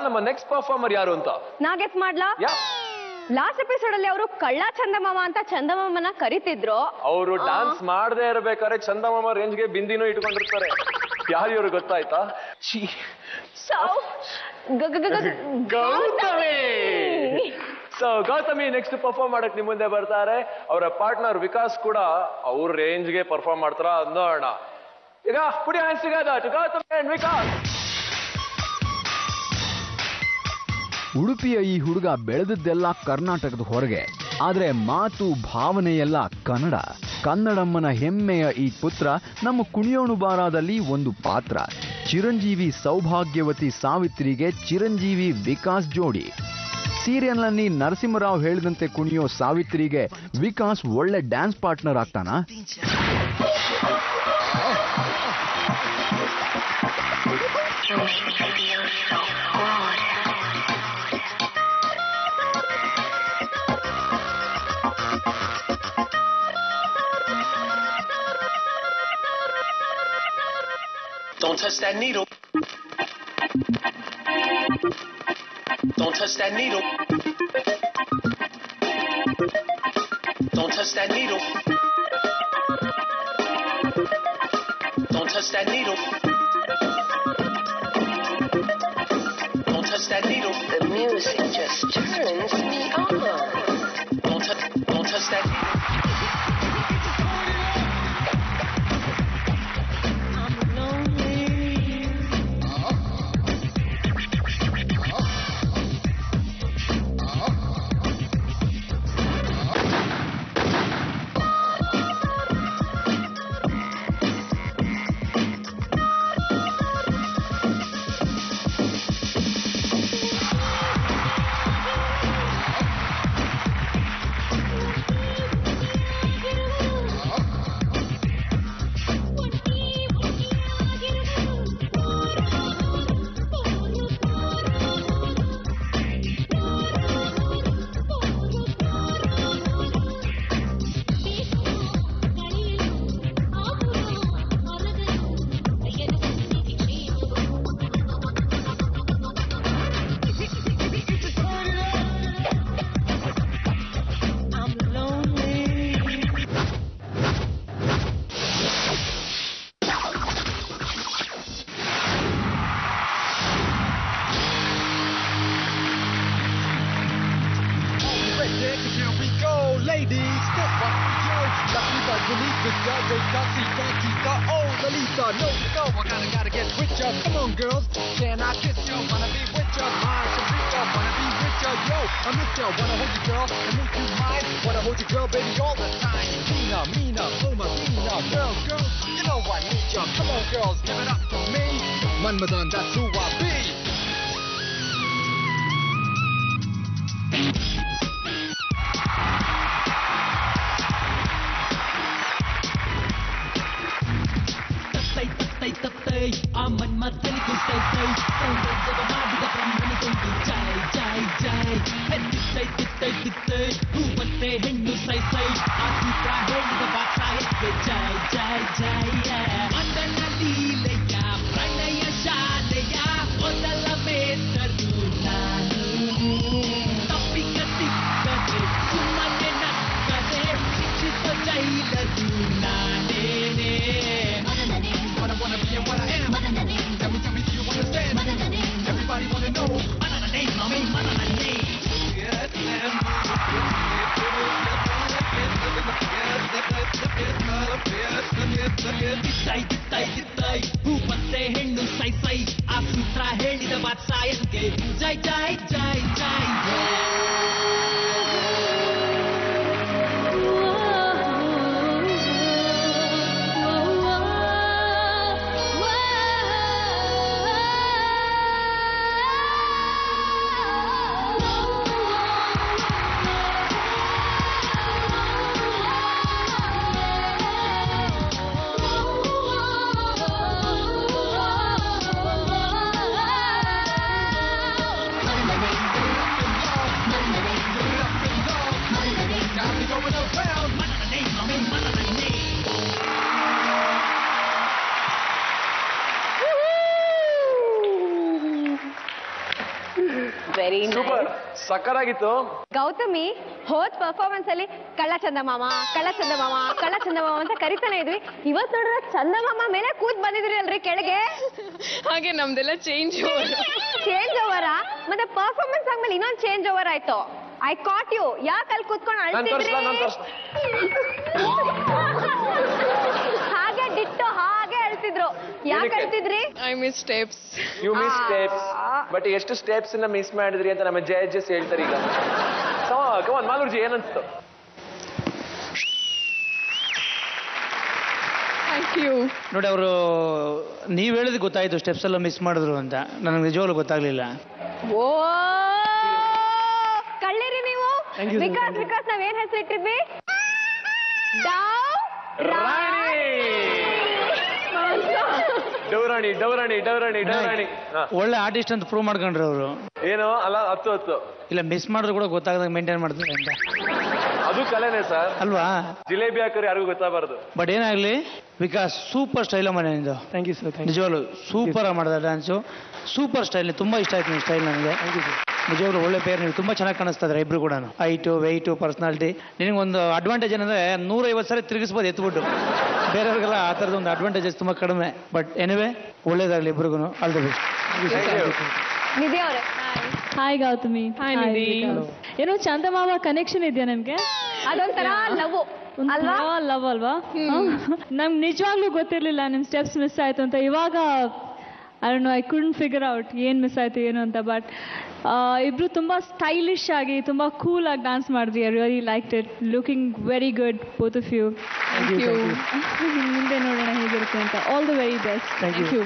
ನಮ್ಮ next performer ಯಾರು ಅಂತ ನಾ ಗೆಸ್ ಮಾಡ್ಲಾ? ಲಾಸ್ಟ್ ಎಪಿಸೋಡ್ ಅಲ್ಲಿ ಅವರು ಕಳ್ಳ ಚಂದಮಾಮ ಅಂತ ಚಂದಮಾಮನ ಕರಿತಿದ್ರು. ಅವರು ಡಾನ್ಸ್ ಮಾಡದೇ ಇರ್ಬೇಕಾದ್ರೆ ಚಂದಮಾಮ ರೇಂಜ್ಗೆ ಬಿಂದಿನೂ ಇಟ್ಕೊಂಡಿರ್ತಾರೆ. ಯಾರು ಇವ್ರು ಗೊತ್ತಾಯ್ತಾ? Gautami. So Gautami next perform ಮಾಡಕ್ ನಿಮ್ ಮುಂದೆ ಬರ್ತಾರೆ. ಅವರ ಪಾರ್ಟ್ನರ್ ವಿಕಾಸ್ ಕೂಡ ಅವ್ರ ರೇಂಜ್ಗೆ ಪರ್ಫಾರ್ಮ್ ಮಾಡ್ತಾರ ನೋಡೋಣ. ಈಗ put hands together to Gautami and Vikas. ಉಡುಪಿಯ ಈ ಹುಡುಗ ಬೆಳೆದದ್ದೆಲ್ಲ ಕರ್ನಾಟಕದ ಹೊರಗೆ, ಆದ್ರೆ ಮಾತು ಭಾವನೆಯೆಲ್ಲ ಕನ್ನಡ. ಕನ್ನಡಮ್ಮನ ಹೆಮ್ಮೆಯ ಈ ಪುತ್ರ ನಮ್ಮ ಕುಣಿಯೋಣು ಬಾರಾದಲ್ಲಿ ಒಂದು ಪಾತ್ರ. ಚಿರಂಜೀವಿ ಸೌಭಾಗ್ಯವತಿ ಸಾವಿತ್ರಿಗೆ ಚಿರಂಜೀವಿ ವಿಕಾಸ್ ಜೋಡಿ. ಸೀರಿಯಲ್ನಲ್ಲಿ ನರಸಿಂಹರಾವ್ ಹೇಳಿದಂತೆ ಕುಣಿಯೋ ಸಾವಿತ್ರಿಗೆ ವಿಕಾಸ್ ಒಳ್ಳೆ ಡ್ಯಾನ್ಸ್ ಪಾರ್ಟ್ನರ್ ಆಗ್ತಾನಾ? Don't touch that needle. Don't touch that needle. Don't touch that needle. Don't touch that needle. Don't touch that needle. The music just turns me on. Don't touch that needle. Manmadan, that's who I be. Very super ಸಕ್ಕರಾಗಿತ್ತು. ಗೌತಮಿ ಹೋದ್ performance ಅಲ್ಲಿ ಕಳ್ಳ ಚಂದಮಾಮ ಕಳ್ಳ ಚಂದಮಾಮ ಕಳ್ಳ ಚಂದಮಾಮ ಅಂತ ಕರಿತಾನೆ ಇದ್ವಿ. ಇವತ್ ನೋಡ್ರೆ ಚಂದಮಾಮ ಮೇಲೆ ಕೂತ್ ಬಂದಿದ್ರಿ ಅಲ್ರಿ ಕೆಳಗೆ. ಹಾಗೆ ನಮ್ದೆಲ್ಲ ಚೇಂಜ್ ಓವರ್ ಮತ್ತೆ ಪರ್ಫಾರ್ಮೆನ್ಸ್ ಆದ್ಮೇಲೆ ಇನ್ನೊಂದು ಚೇಂಜ್ ಓವರ್ ಆಯ್ತು. I caught you. ಯಾಕೆ ಅಲ್ಲಿ ಕೂತ್ಕೊಂಡು ಅಳ್ತಿದ್ರಿ? ಹಾಗೆ ಡಿಟ್ಟೋ ಹಾಗೆ ಅಳ್ತಿದ್ರು. ಯಾಕೆ ಅಳ್ತಿದ್ರಿ? I miss steps. You miss steps. But ಎಷ್ಟು ಸ್ಟೆಪ್ಸ್ ನ ಮಿಸ್ ಮಾಡಿದ್ರಿ ಅಂತ ನಮ್ಮ ಜಡ್ಜಸ್ ಹೇಳ್ತಾರೆ ಈಗ. ಕಮಾನ್ ಮಾಲೂರ್ಜಿ ಏನನ್ಸ್ತು? Thank you. ನೋಡಿ ಅವರು ನೀವು ಹೇಳಿದ್ ಗೊತ್ತಾಯ್ತು ಸ್ಟೆಪ್ಸ್ ಎಲ್ಲ ಮಿಸ್ ಮಾಡಿದ್ರು ಅಂತ. ನನಗೆ ನಿಜವಾಗ್ಲೂ ಗೊತ್ತಾಗ್ಲಿಲ್ಲ. ಓ ಕಳ್ಳಿರಿ ನೀವು. ವಿಕಾಸ್ ನಾವೇನ್ ಹೆಸರು ಇಟ್ಟಿದ್ವಿ? ಡೌರಾಣಿ. ಒಳ್ಳೆ ಆರ್ಟಿಸ್ಟ್ ಅಂತ ಪ್ರೂವ್ ಮಾಡ್ಕೊಂಡ್ರು ಅವರು. ಏನು ಅಲ್ಲ 10 ಇಲ್ಲ ಮಿಸ್ ಮಾಡಿದ್ರು ಕೂಡ ಗೊತ್ತಾಗದಾಗ ಮೇಂಟೈನ್ ಮಾಡ್ತಾರೆ ಅಂತ. ಅದು ಕಲೆನೇ ಸರ್ ಅಲ್ವಾ? ಜಿಲೇಬಿ ಹಾಕೋರು ಯಾರಿಗೂ ಗೊತ್ತಾಗಬಾರ್ದು. ಬಟ್ ಏನಾಗ್ಲಿ ವಿಕಾಸ್ ಸೂಪರ್ ಸ್ಟೈಲ್ ಮನೆಯಿಂದ. Thank you sir. ನಿಜವಾಗ್ಲು ಸೂಪರ್ ಆಗಿ ಮಾಡಿದ ಡ್ಯಾನ್ಸು. Super style. ತುಂಬಾ ಇಷ್ಟ ಆಯ್ತು ನಿಮ್ಮ ಸ್ಟೈಲ್ ನನಗೆ. ನಿಜವಾಗ್ಲು ಒಳ್ಳೆ ಪೇರ್. ನೀವು ತುಂಬಾ ಚೆನ್ನಾಗಿ ಕಾಣಿಸ್ತಾ ಇದ್ದಾರೆ ಇಬ್ರು ಕೂಡ. Height weight personality. ನಿನಗೊಂದು ಅಡ್ವಾಂಟೇಜ್ ಏನಂದ್ರೆ 150 ಸರಿ ತಿರುಗಿಸ್ಬೋದು ಎತ್ಬಿಟ್ಟು. ಬೇರೆಯವ್ರಿಗೆಲ್ಲ ಆ ಥರದ ಒಂದು ಅಡ್ವಾಂಟೇಜಸ್ ತುಂಬಾ ಕಡಿಮೆ. ಬಟ್ ಎನಿವೆ ಒಳ್ಳೇದಾಗಲಿ ಇಬ್ರಿಗೂ. All the best. ನಿಧಿ ಅವರೇ. ಹಾಯ್ ಗೌತಮಿ. ಹಾಯ್ ನಿಧಿ. ಏನೋ ಚಂದಮಾಮ ಕನೆಕ್ಷನ್ ಇದೆಯಾ ನಿಮ್ಗೆ? ಅದೊಂಥರ ಲವ್ ಅಲ್ವಾ? ಲವ್ ಅಲ್ವಾ? ನಮ್ಗೆ ನಿಜವಾಗ್ಲೂ ಗೊತ್ತಿರ್ಲಿಲ್ಲ ನಿಮ್ ಸ್ಟೆಪ್ಸ್ ಮಿಸ್ ಆಯ್ತು ಅಂತ. ಇವಾಗ ಐ ಕುಡಂಟ್ ಫಿಗರ್ ಔಟ್ ಏನ್ ಮಿಸ್ ಆಯ್ತು ಏನು ಅಂತ. ಬಟ್ ಇಬ್ರು ತುಂಬಾ ಸ್ಟೈಲಿಶ್ ಆಗಿ ತುಂಬಾ ಕೂಲ್ ಆಗಿ ಡಾನ್ಸ್ ಮಾಡಿದ್ರಿ. I really like it. Looking very good both of you. ಮುಂದೆ ನೋಡೋಣ ಹೇಗಿರುತ್ತೆ ಅಂತ. All the very best. Thank you.